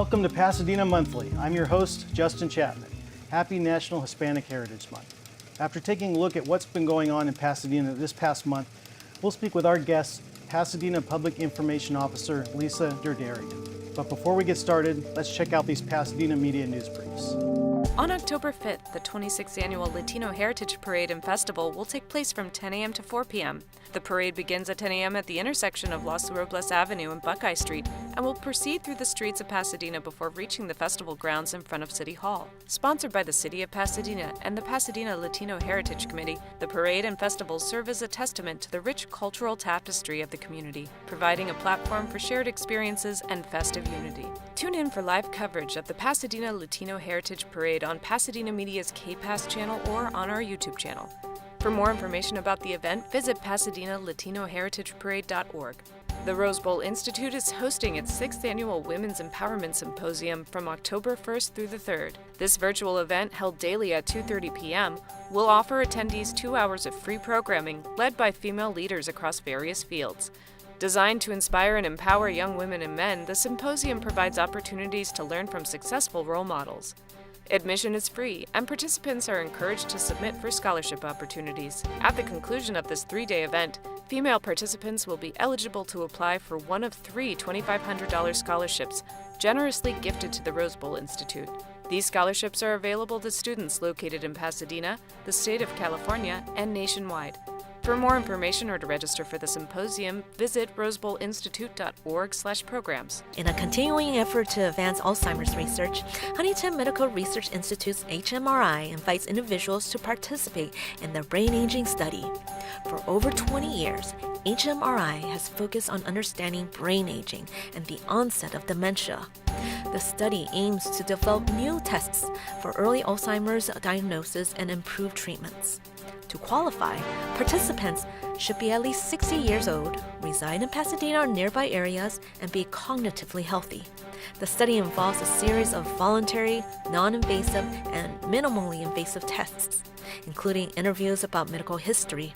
Welcome to Pasadena Monthly. I'm your host, Justin Chapman. Happy National Hispanic Heritage Month. After taking a look at what's been going on in Pasadena this past month, we'll speak with our guest, Pasadena Public Information Officer Lisa Derderian. But before we get started, let's check out these Pasadena media news briefs. On October 5th, the 26th Annual Latino Heritage Parade and Festival will take place from 10 a.m. to 4 p.m. The parade begins at 10 a.m. at the intersection of Los Robles Avenue and Buckeye Street and will proceed through the streets of Pasadena before reaching the festival grounds in front of City Hall. Sponsored by the City of Pasadena and the Pasadena Latino Heritage Committee, the parade and festival serve as a testament to the rich cultural tapestry of the community, providing a platform for shared experiences and festive unity. Tune in for live coverage of the Pasadena Latino Heritage Parade on Pasadena Media's KPAS channel or on our YouTube channel. For more information about the event, visit PasadenaLatinoHeritageParade.org. The Rose Bowl Institute is hosting its 6th Annual Women's Empowerment Symposium from October 1st through the 3rd. This virtual event, held daily at 2:30 p.m., will offer attendees 2 hours of free programming led by female leaders across various fields. Designed to inspire and empower young women and men, the symposium provides opportunities to learn from successful role models. Admission is free, and participants are encouraged to submit for scholarship opportunities. At the conclusion of this 3-day event, female participants will be eligible to apply for one of 3 $2,500 scholarships generously gifted to the Rose Bowl Institute. These scholarships are available to students located in Pasadena, the state of California, and nationwide. For more information or to register for the symposium, visit rosebowlinstitute.org/programs. In a continuing effort to advance Alzheimer's research, Huntington Medical Research Institute's HMRI invites individuals to participate in the brain aging study. For over 20 years, HMRI has focused on understanding brain aging and the onset of dementia. The study aims to develop new tests for early Alzheimer's diagnosis and improved treatments. To qualify, participants should be at least 60 years old, reside in Pasadena or nearby areas, and be cognitively healthy. The study involves a series of voluntary, non-invasive, and minimally invasive tests, including interviews about medical history.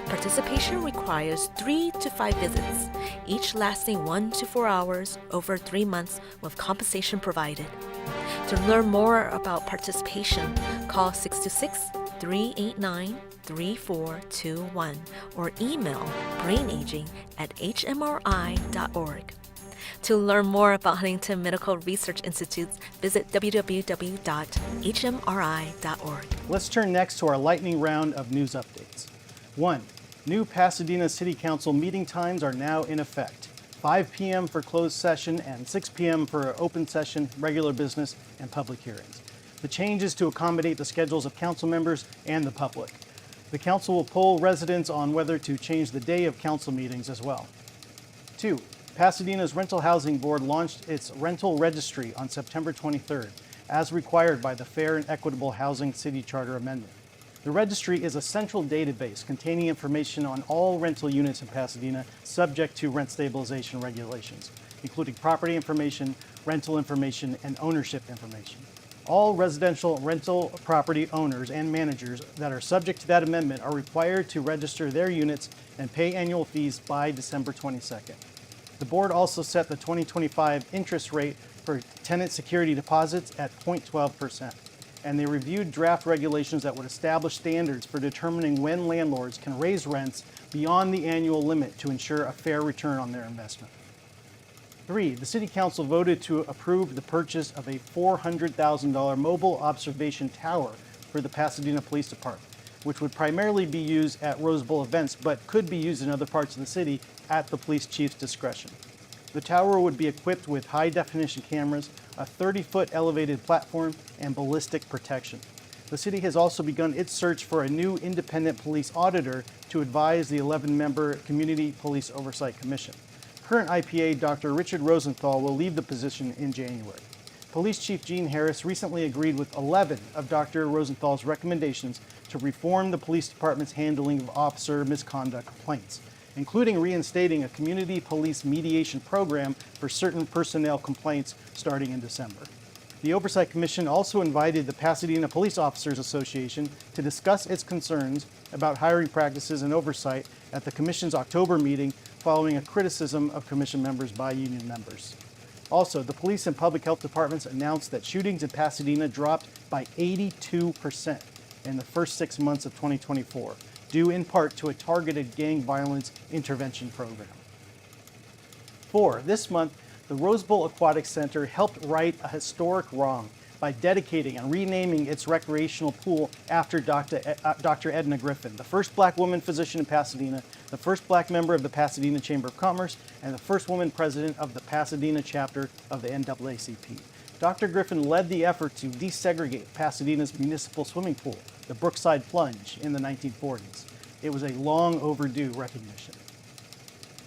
Participation requires 3 to 5 visits, each lasting 1 to 4 hours over 3 months with compensation provided. To learn more about participation, call 626-389-3421 or email brainaging@hmri.org. To learn more about Huntington Medical Research Institute, visit www.hmri.org. Let's turn next to our lightning round of news updates. 1. New Pasadena City Council meeting times are now in effect. 5 p.m. for closed session and 6 p.m. for open session, regular business, and public hearings. The change is to accommodate the schedules of council members and the public. The council will poll residents on whether to change the day of council meetings as well. 2. Pasadena's Rental Housing Board launched its rental registry on September 23rd, as required by the Fair and Equitable Housing City Charter Amendment. The registry is a central database containing information on all rental units in Pasadena subject to rent stabilization regulations, including property information, rental information, and ownership information. All residential rental property owners and managers that are subject to that amendment are required to register their units and pay annual fees by December 22nd. The board also set the 2025 interest rate for tenant security deposits at 0.12%. And they reviewed draft regulations that would establish standards for determining when landlords can raise rents beyond the annual limit to ensure a fair return on their investment. 3. The City Council voted to approve the purchase of a $400,000 mobile observation tower for the Pasadena Police Department, which would primarily be used at Rose Bowl events, but could be used in other parts of the city at the police chief's discretion. The tower would be equipped with high-definition cameras, a 30-foot elevated platform, and ballistic protection. The city has also begun its search for a new independent police auditor to advise the 11-member Community Police Oversight Commission. Current IPA Dr. Richard Rosenthal will leave the position in January. Police Chief Gene Harris recently agreed with 11 of Dr. Rosenthal's recommendations to reform the police department's handling of officer misconduct complaints, including reinstating a community police mediation program for certain personnel complaints starting in December. The Oversight Commission also invited the Pasadena Police Officers Association to discuss its concerns about hiring practices and oversight at the Commission's October meeting following a criticism of Commission members by union members. Also, the police and public health departments announced that shootings in Pasadena dropped by 82% in the first 6 months of 2024, due in part to a targeted gang violence intervention program. 4. This month, the Rose Bowl Aquatic Center helped right a historic wrong by dedicating and renaming its recreational pool after Dr. Edna Griffin, the first black woman physician in Pasadena, the first black member of the Pasadena Chamber of Commerce, and the first woman president of the Pasadena chapter of the NAACP. Dr. Griffin led the effort to desegregate Pasadena's municipal swimming pool, the Brookside Plunge, in the 1940s. It was a long overdue recognition.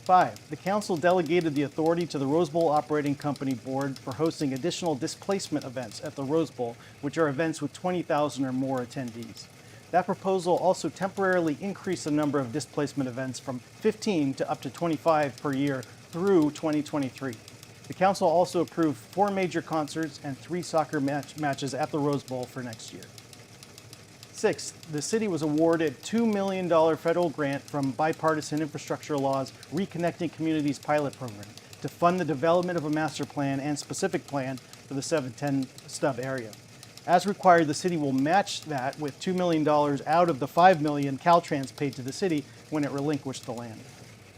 5. The council delegated the authority to the Rose Bowl Operating Company Board for hosting additional displacement events at the Rose Bowl, which are events with 20,000 or more attendees. That proposal also temporarily increased the number of displacement events from 15 to up to 25 per year through 2023. The council also approved 4 major concerts and 3 soccer matches at the Rose Bowl for next year. 6. The city was awarded $2 million federal grant from Bipartisan Infrastructure Law's Reconnecting Communities pilot program to fund the development of a master plan and specific plan for the 710 stub area. As required, the city will match that with $2 million out of the $5 million Caltrans paid to the city when it relinquished the land.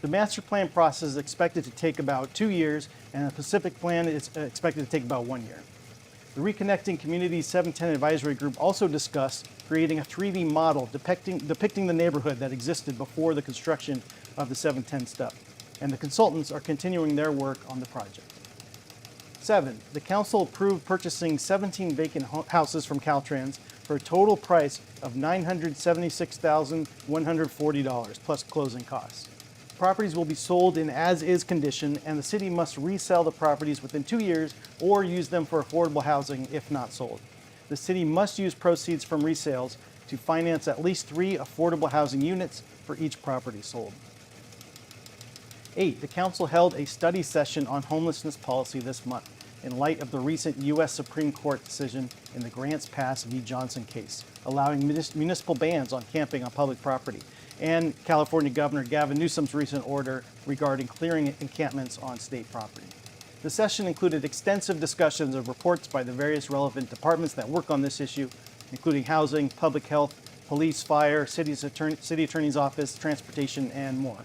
The master plan process is expected to take about 2 years, and the Pacific plan is expected to take about 1 year. The Reconnecting Communities 710 Advisory Group also discussed creating a 3D model depicting the neighborhood that existed before the construction of the 710 stub, and the consultants are continuing their work on the project. 7. The council approved purchasing 17 vacant houses from Caltrans for a total price of $976,140 plus closing costs. Properties will be sold in as-is condition, and the city must resell the properties within 2 years or use them for affordable housing if not sold. The city must use proceeds from resales to finance at least 3 affordable housing units for each property sold. 8. The council held a study session on homelessness policy this month in light of the recent U.S. Supreme Court decision in the Grants Pass v. Johnson case, allowing municipal bans on camping on public property, and California Governor Gavin Newsom's recent order regarding clearing encampments on state property. The session included extensive discussions of reports by the various relevant departments that work on this issue, including housing, public health, police, fire, city attorney's office, transportation, and more.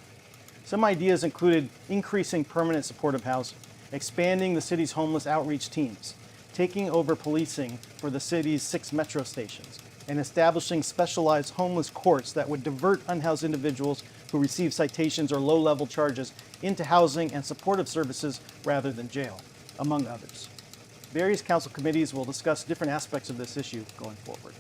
Some ideas included increasing permanent supportive housing, expanding the city's homeless outreach teams, taking over policing for the city's 6 metro stations, and establishing specialized homeless courts that would divert unhoused individuals who receive citations or low-level charges into housing and supportive services rather than jail, among others. Various council committees will discuss different aspects of this issue going forward.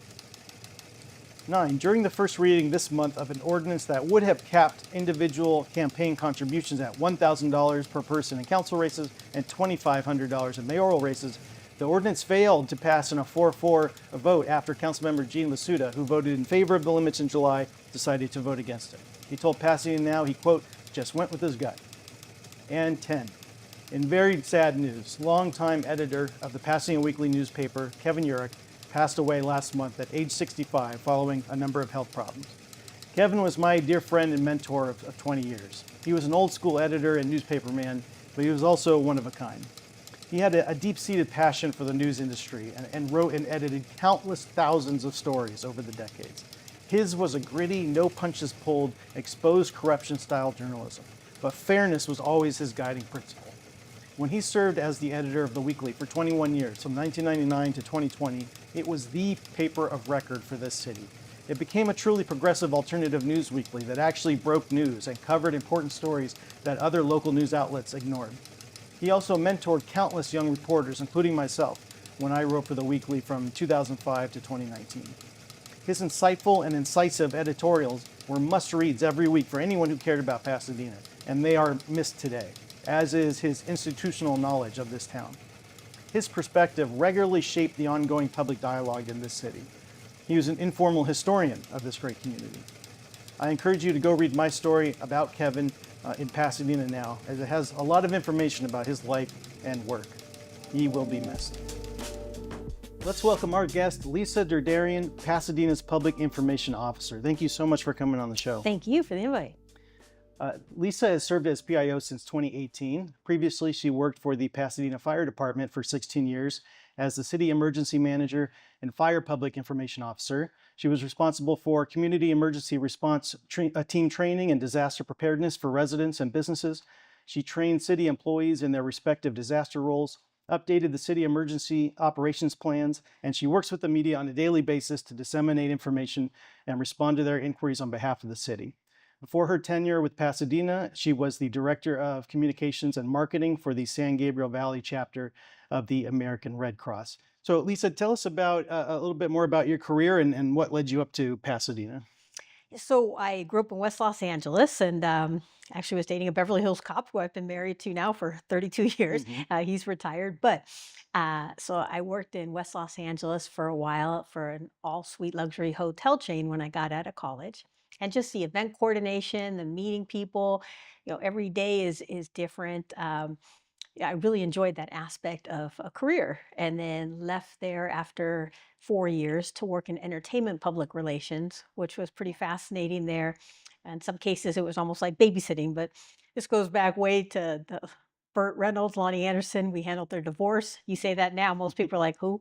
9. During the first reading this month of an ordinance that would have capped individual campaign contributions at $1,000 per person in council races and $2,500 in mayoral races, the ordinance failed to pass in a 4-4 vote after Councilmember Gene Lasuda, who voted in favor of the limits in July, decided to vote against it. He told Pasadena Now he, quote, just went with his gut. And 10. In very sad news, longtime editor of the Pasadena Weekly newspaper, Kevin Urich, passed away last month at age 65 following a number of health problems. Kevin was my dear friend and mentor of 20 years. He was an old school editor and newspaperman, but he was also one of a kind. He had a deep-seated passion for the news industry and wrote and edited countless thousands of stories over the decades. His was a gritty, no punches pulled, exposed corruption style journalism, but fairness was always his guiding principle. When he served as the editor of the Weekly for 21 years, from 1999 to 2020, it was the paper of record for this city. It became a truly progressive alternative news weekly that actually broke news and covered important stories that other local news outlets ignored. He also mentored countless young reporters, including myself, when I wrote for the Weekly from 2005 to 2019. His insightful and incisive editorials were must-reads every week for anyone who cared about Pasadena, and they are missed today, as is his institutional knowledge of this town. His perspective regularly shaped the ongoing public dialogue in this city. He was an informal historian of this great community. I encourage you to go read my story about Kevin in Pasadena Now, as it has a lot of information about his life and work. He will be missed. Let's welcome our guest, Lisa Derderian, Pasadena's Public Information Officer. Thank you so much for coming on the show. Thank you for the invite. Lisa has served as PIO since 2018. Previously, she worked for the Pasadena Fire Department for 16 years as the city emergency manager and fire public information officer. She was responsible for community emergency response team training and disaster preparedness for residents and businesses. She trained city employees in their respective disaster roles, updated the city emergency operations plans, and she works with the media on a daily basis to disseminate information and respond to their inquiries on behalf of the city. Before her tenure with Pasadena, she was the Director of Communications and Marketing for the San Gabriel Valley chapter of the American Red Cross. So Lisa, tell us about a little bit more about your career and what led you up to Pasadena. So I grew up in West Los Angeles and actually was dating a Beverly Hills cop who I've been married to now for 32 years. He's retired. But so I worked in West Los Angeles for a while for an all-suite luxury hotel chain when I got out of college. And just the event coordination, the meeting people, every day is different. I really enjoyed that aspect of a career, and then left there after 4 years to work in entertainment public relations, which was pretty fascinating there. In some cases, it was almost like babysitting, but this goes back way to the Burt Reynolds, Lonnie Anderson. We handled their divorce. You say that now, most people are like, who?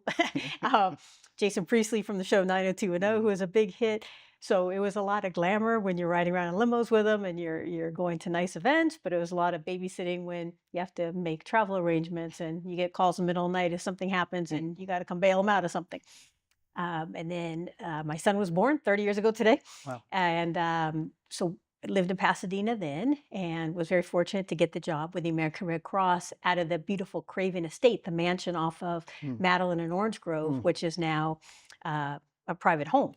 um, Jason Priestley from the show 90210, who was a big hit. So it was a lot of glamour when you're riding around in limos with them and you're going to nice events, but it was a lot of babysitting when you have to make travel arrangements and you get calls in the middle of the night if something happens and you got to come bail them out of something. And then my son was born 30 years ago today. Wow. And so I lived in Pasadena then and was very fortunate to get the job with the American Red Cross out of the beautiful Craven Estate, the mansion off of Madeline and Orange Grove, which is now a private home.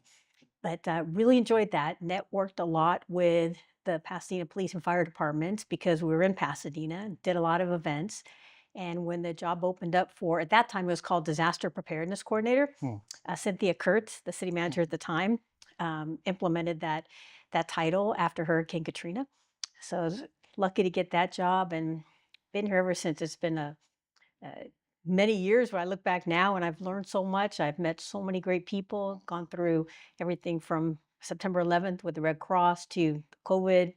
But really enjoyed that. Networked a lot with the Pasadena Police and Fire Departments because we were in Pasadena, did a lot of events. And when the job opened up for, at that time, it was called Disaster Preparedness Coordinator. Cynthia Kurtz, the city manager at the time, implemented that title after Hurricane Katrina. So I was lucky to get that job and been here ever since. It's been many years where I look back now and I've learned so much. I've met so many great people, gone through everything from September 11th with the Red Cross to COVID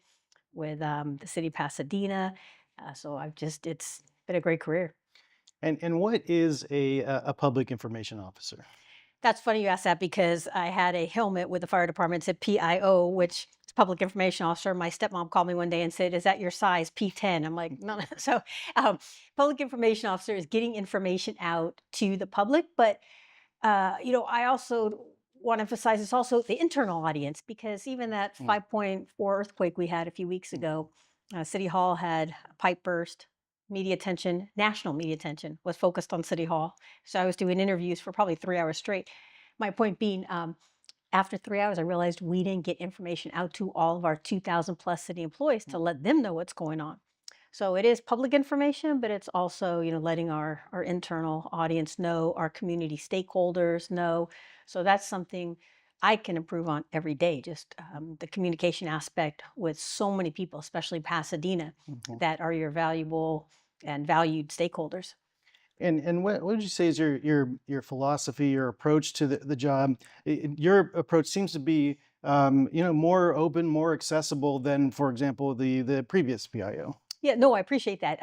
with the city of Pasadena. So it's been a great career. And what is a public information officer? That's funny you asked that because I had a helmet with the fire department that said PIO, which is public information officer. My stepmom called me one day and said, "Is that your size, P10?" I'm like, no. So public information officer is getting information out to the public. But, I also want to emphasize it's also the internal audience because even that 5.4 earthquake we had a few weeks ago, City Hall had a pipe burst. Media attention, national media attention was focused on City Hall. So I was doing interviews for probably 3 hours straight. My point being, after 3 hours, I realized we didn't get information out to all of our 2,000 plus city employees to let them know what's going on. So it is public information, but it's also, letting our internal audience know, our community stakeholders know. So that's something I can improve on every day, just the communication aspect with so many people, especially Pasadena, that are your valuable and valued stakeholders. And what would you say is your philosophy, your approach to the job? Your approach seems to be more open, more accessible than, for example, the previous PIO. Yeah, no, I appreciate that.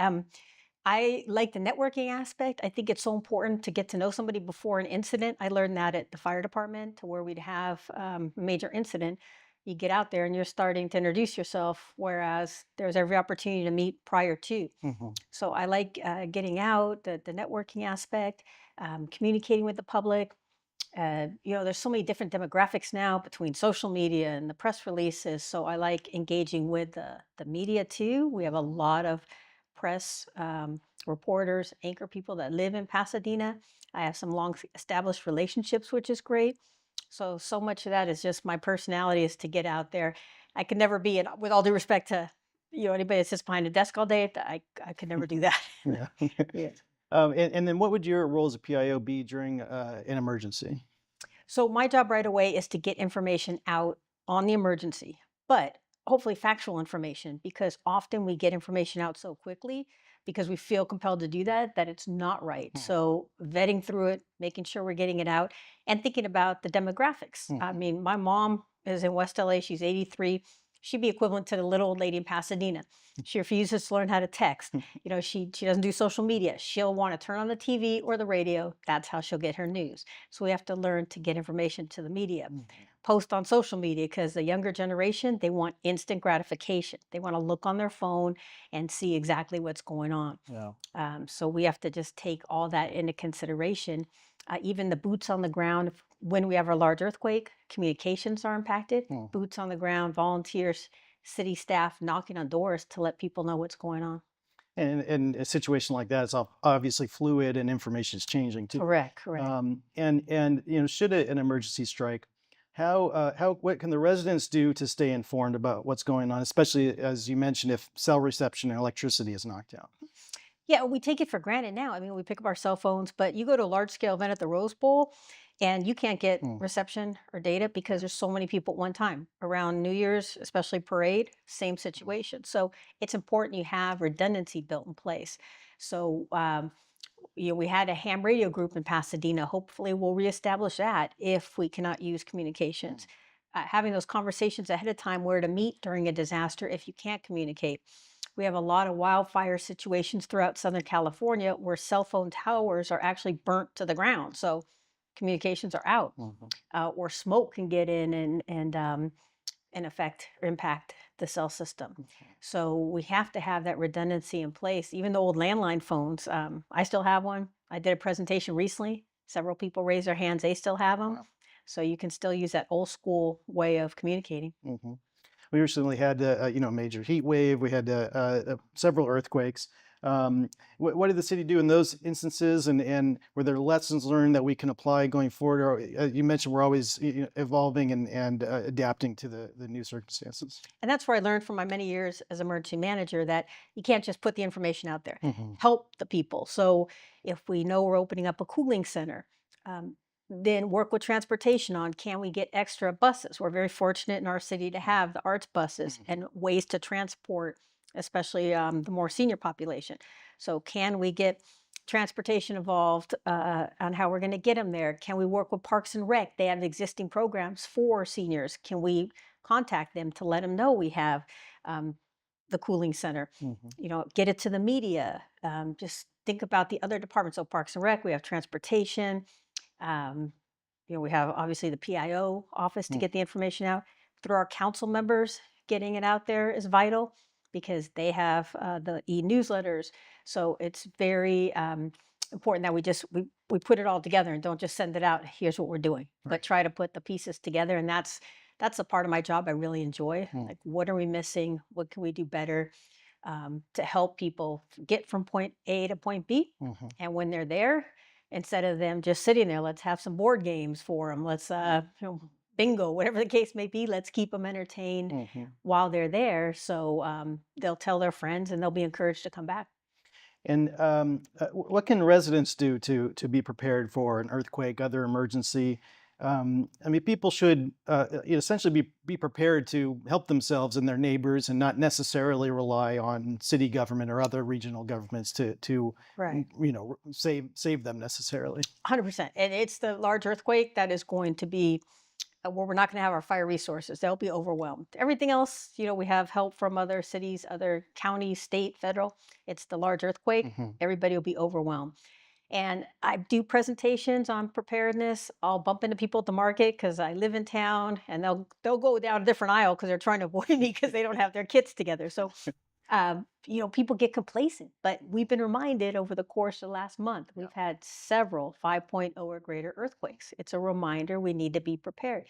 I like the networking aspect. I think it's so important to get to know somebody before an incident. I learned that at the fire department to where we'd have a major incident. You get out there and you're starting to introduce yourself, whereas there's every opportunity to meet prior to. So I like getting out, the networking aspect, communicating with the public. There's so many different demographics now between social media and the press releases. So I like engaging with the media too. We have a lot of press reporters, anchor people that live in Pasadena. I have some long established relationships, which is great. So much of that is just my personality is to get out there. I could never be, and with all due respect to anybody that sits behind a desk all day, I could never do that. Yeah. Yeah. And then what would your role as a PIO be during an emergency? So my job right away is to get information out on the emergency, but hopefully factual information, because often we get information out so quickly because we feel compelled to do that it's not right. So vetting through it, making sure we're getting it out, and thinking about the demographics. I mean, my mom is in West LA. She's 83. she'd be equivalent to the little old lady in Pasadena. She refuses to learn how to text. She doesn't do social media. She'll want to turn on the TV or the radio. That's how she'll get her news. So we have to learn to get information to the media. Post on social media, because the younger generation, they want instant gratification. They want to look on their phone and see exactly what's going on. Yeah. So we have to just take all that into consideration. Even the boots on the ground, when we have a large earthquake, communications are impacted. Boots on the ground, volunteers, city staff knocking on doors to let people know what's going on. And a situation like that is obviously fluid, and information is changing too. Correct. And should an emergency strike, what can the residents do to stay informed about what's going on, especially as you mentioned, if cell reception and electricity is knocked out? Yeah, we take it for granted now. I mean, we pick up our cell phones, but you go to a large scale event at the Rose Bowl and you can't get reception or data because there's so many people at one time. Around New Year's, especially parade, same situation. So it's important you have redundancy built in place. So, we had a ham radio group in Pasadena. Hopefully, we'll reestablish that if we cannot use communications. Having those conversations ahead of time where to meet during a disaster if you can't communicate. We have a lot of wildfire situations throughout Southern California where cell phone towers are actually burnt to the ground. So communications are out, or smoke can get in and affect or impact the cell system. So we have to have that redundancy in place. Even the old landline phones, I still have one. I did a presentation recently. Several people raised their hands. They still have them. So you can still use that old school way of communicating. We recently had a major heat wave. We had several earthquakes. What did the city do in those instances, and were there lessons learned that we can apply going forward? Or you mentioned we're always evolving and adapting to the new circumstances. And that's where I learned from my many years as emergency manager that you can't just put the information out there. Help the people. So if we know we're opening up a cooling center, then work with transportation on, can we get extra buses? We're very fortunate in our city to have the arts buses and ways to transport, especially the more senior population. So can we get transportation involved on how we're going to get them there? Can we work with Parks and Rec? They have existing programs for seniors. Can we contact them to let them know we have the cooling center? Get it to the media. Just think about the other departments. So Parks and Rec, we have transportation. We have obviously the PIO office to get the information out. Through our council members, getting it out there is vital because they have the e-newsletters. So it's very important that we put it all together and don't just send it out. Here's what we're doing, but try to put the pieces together. And that's a part of my job I really enjoy. Like, what are we missing? What can we do better to help people get from point A to point B? And when they're there, instead of them just sitting there, let's have some board games for them. Let's, bingo, whatever the case may be, let's keep them entertained while they're there. So they'll tell their friends and they'll be encouraged to come back. And what can residents do to be prepared for an earthquake, other emergency? People should essentially be prepared to help themselves and their neighbors, and not necessarily rely on city government or other regional governments to save them necessarily. 100%. And it's the large earthquake that is going to be where we're not going to have our fire resources. They'll be overwhelmed. Everything else, we have help from other cities, other counties, state, federal. It's the large earthquake. Everybody will be overwhelmed. And I do presentations on preparedness. I'll bump into people at the market because I live in town, and they'll go down a different aisle because they're trying to avoid me because they don't have their kits together. So, people get complacent, but we've been reminded over the course of the last month, we've had several 5.0 or greater earthquakes. It's a reminder we need to be prepared.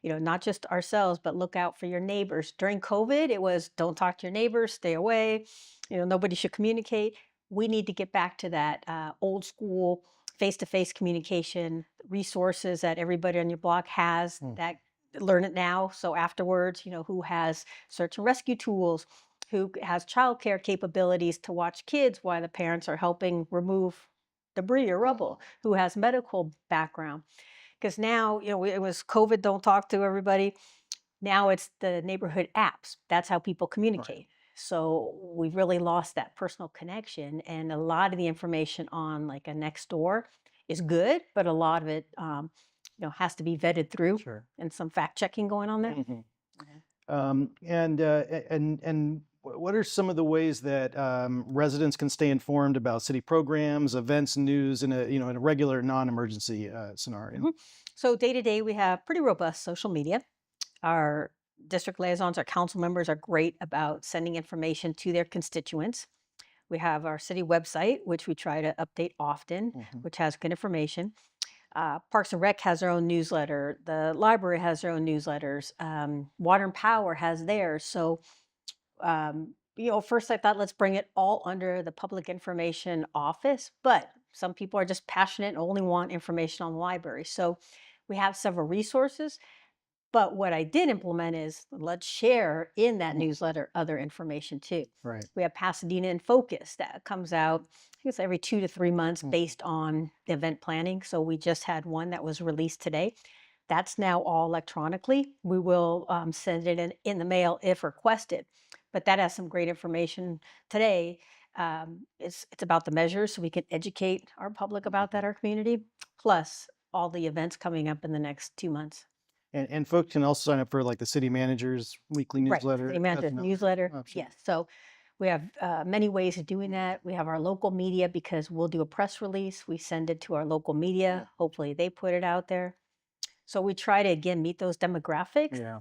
Not just ourselves, but look out for your neighbors. During COVID, it was don't talk to your neighbors, stay away. Nobody should communicate. We need to get back to that old school face-to-face communication resources that everybody on your block has. That learn it now. So afterwards, who has search and rescue tools, who has childcare capabilities to watch kids while the parents are helping remove debris or rubble, who has medical background. Because now, it was COVID, don't talk to everybody. Now it's the neighborhood apps. That's how people communicate. Right. So we've really lost that personal connection, and a lot of the information on like a next door is good, but a lot of it, has to be vetted through, and some fact checking going on there. And what are some of the ways that residents can stay informed about city programs, events, news in a regular non-emergency scenario? Mhm. So day to day, we have pretty robust social media. Our district liaisons, our council members are great about sending information to their constituents. We have our city website, which we try to update often, Mhm. which has good information. Parks and Rec has their own newsletter. The library has their own newsletters. Water and Power has theirs. So, first I thought let's bring it all under the public information office, but some people are just passionate and only want information on the library. So, we have several resources. But what I did implement is let's share in that Mhm. newsletter other information too. Right. We have Pasadena in Focus that comes out, I think it's every 2 to 3 months Mhm. based on event planning. So we just had one that was released today. That's now all electronically. We will send it in the mail if requested. But that has some great information today. It's about the measures so we can educate our public about that, our community, plus all the events coming up in the next 2 months. And folks can also sign up for like the city manager's weekly Right, city newsletter. That's manager's another newsletter, option. yes. So we have many ways of doing that. We have our local media because we'll do a press release. We send it to our local Yeah. media. Hopefully they put it out there. So we try to again meet those demographics. Yeah.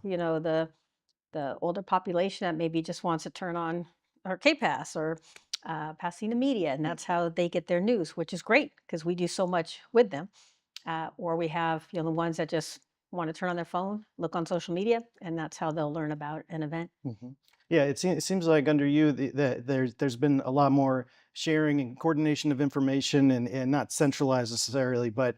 The older population that maybe just wants to turn on or KPAS or Pasadena Media, and that's how they get their news, which is great because we do so much with them. Or we have the ones that just want to turn on their phone, look on social media, and that's how they'll learn about an event. Mhm. Yeah, it seems like under you that there's been a lot more sharing and coordination of information and not centralized necessarily, but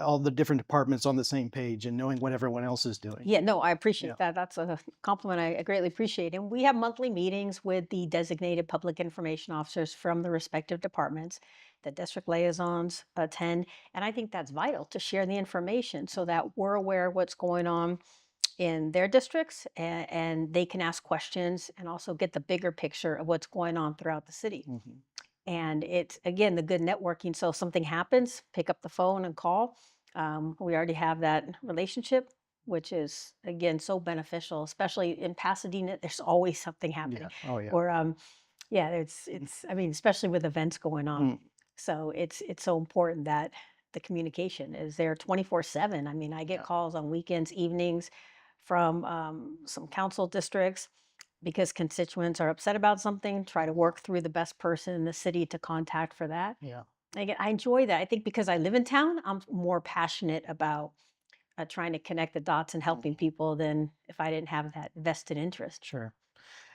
all the different departments on the same page and knowing what everyone else is doing. Yeah, no, I Yeah. appreciate that. That's a compliment I greatly appreciate. And we have monthly meetings with the designated public information officers from the respective departments. The district liaisons attend. And I think that's vital to share the information so that we're aware of what's going on in their districts and they can ask questions and also get the bigger picture of what's going on throughout the city. Mhm. And it's again the good networking. So if something happens, pick up the phone and call. We already have that relationship, which is again so beneficial, especially in Pasadena. There's always something Yeah. happening, Oh yeah. or yeah, it's. I mean, especially with events going on. Mm. So it's so important that the communication is there 24/7. I mean, I get Yeah. calls on weekends, evenings from some council districts because constituents are upset about something, try to work through the best person in the city to contact for that. Yeah. Again, I enjoy that. I think because I live in town, I'm more passionate about trying to connect the dots and helping Mhm. people than if I didn't have that vested interest. Sure.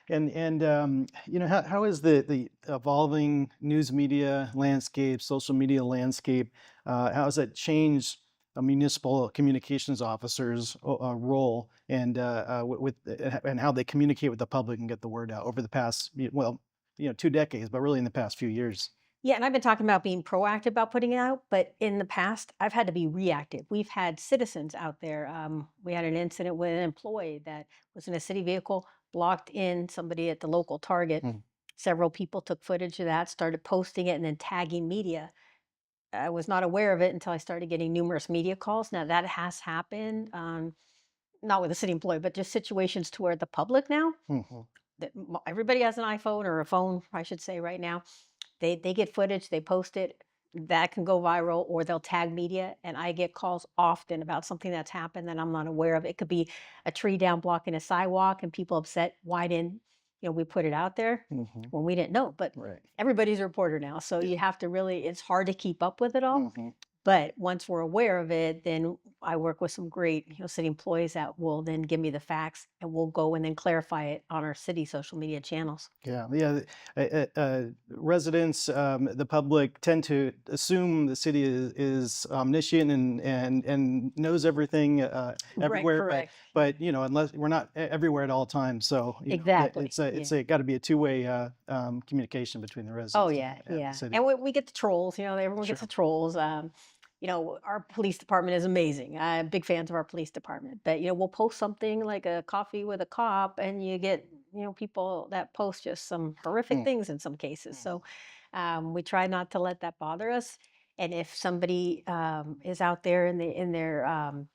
And how is the evolving news media landscape, social media landscape, how has that changed a municipal communications officer's role and and how they communicate with the public and get the word out over the past 2 decades, but really in the past few years? Yeah, and I've been talking about being proactive about putting it out, but in the past, I've had to be reactive. We've had citizens out there. We had an incident with an employee that was in a city vehicle, blocked in somebody at the local Target. Mm. Several people took footage of that, started posting it, and then tagging media. I was not aware of it until I started getting numerous media calls. Now that has happened, not with a city employee, but just situations to where the public now, Mhm. everybody has an iPhone or a phone, I should say, right now. They get footage, they post it, that can go viral, or they'll tag media. And I get calls often about something that's happened that I'm not aware of. It could be a tree down blocking a sidewalk, and people upset. Why didn't we put it out there Mhm. when we didn't know? But Right. everybody's a reporter now, so Yeah. you have to really. It's hard to keep up with it all. Mhm. But once we're aware of it, then I work with some great, city employees that will then give me the facts and we'll go and then clarify it on our city social media channels. Yeah, yeah. Residents, the public tend to assume the city is omniscient and knows everything Right, everywhere, but correct. unless we're not everywhere at all times, so Exactly. it's got to be a two-way communication between the Oh residents yeah, and the yeah. city. And we get the trolls, everyone gets Sure. the trolls. Our police department is amazing. I'm big fans of our police department. But we'll post something like a coffee with a cop and you get, people that post just some horrific Mm, things in some cases. mhm. So we try not to let that bother us. And if somebody is out there in their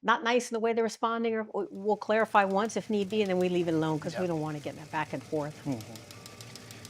not nice in the way they're responding, or we'll clarify once if need be, and then we leave it alone because we Yep. don't want to get in that back and forth.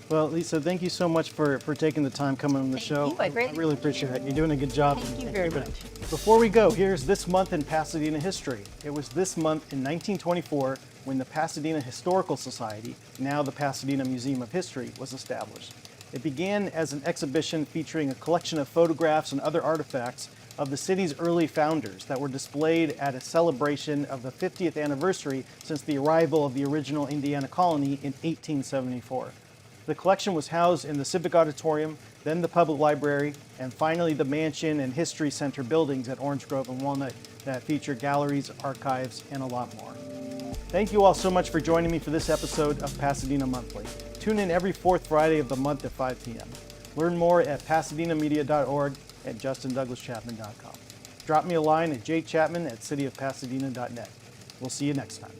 Well, Lisa, thank you so much for taking the time coming on the show. you. I greatly really appreciate it. You're doing a good job. Thank you very much. Before we go, here's this month in Pasadena history. It was this month in 1924 when the Pasadena Historical Society, now the Pasadena Museum of History, was established. It began as an exhibition featuring a collection of photographs and other artifacts of the city's early founders that were displayed at a celebration of the 50th anniversary since the arrival of the original Indiana colony in 1874. The collection was housed in the Civic Auditorium, then the Public Library, and finally the Mansion and History Center buildings at Orange Grove and Walnut that feature galleries, archives, and a lot more. Thank you all so much for joining me for this episode of Pasadena Monthly. Tune in every fourth Friday of the month at 5 p.m. Learn more at pasadenamedia.org and justindouglaschapman.com. Drop me a line at jchapman@cityofpasadena.net. We'll see you next time.